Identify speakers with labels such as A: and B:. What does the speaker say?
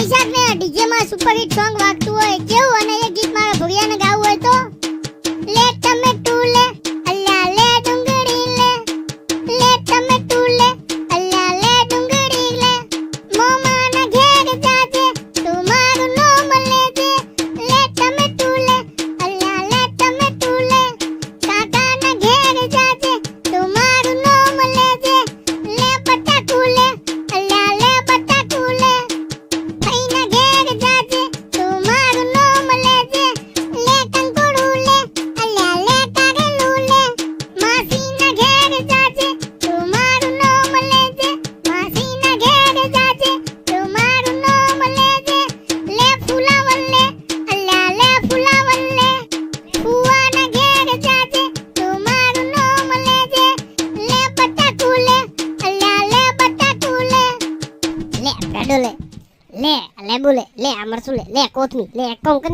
A: વૈશાખ ને ડીજે માં super hit song વાગતું હોય કેવું, અને એ ગીત મારા ભવ્યાને ગાવું હોય તો લે ટમેટુ લે અલ્લા લે ડુંગળી લે ટમેટુ લે અલ્લા લે ડુંગળી લે મોમા ના ઘેર જાજે તું મારું નામ લેજે લે ટમેટુ લે અલ્લા લે ટમેટુ લે કાકા ના ઘેર જાજે તું મારું નામ લેજે લે બટાકુ લે અલ્લા લે બટાકુ લે ભાઈના ઘેર જાજે તું મારું નામ લેજે લે કંકોડું લે અલ્લા લે કારેલું લે માસીના ઘેર જાજે તું મારું નામ લેજે માસીના ઘેર જાજે તું મારું નામ લેજે લે ફુલાવર લે અલ્લા લે ફુલાવર લે ફુવાના ઘેર જાજે તું મારું નામ લેજે લે બટાકુ લે અલ્લા લે બટાકુ લે બ્રાડો લે લેબુ લે અમરસું લે કોથમી લે કોંકણ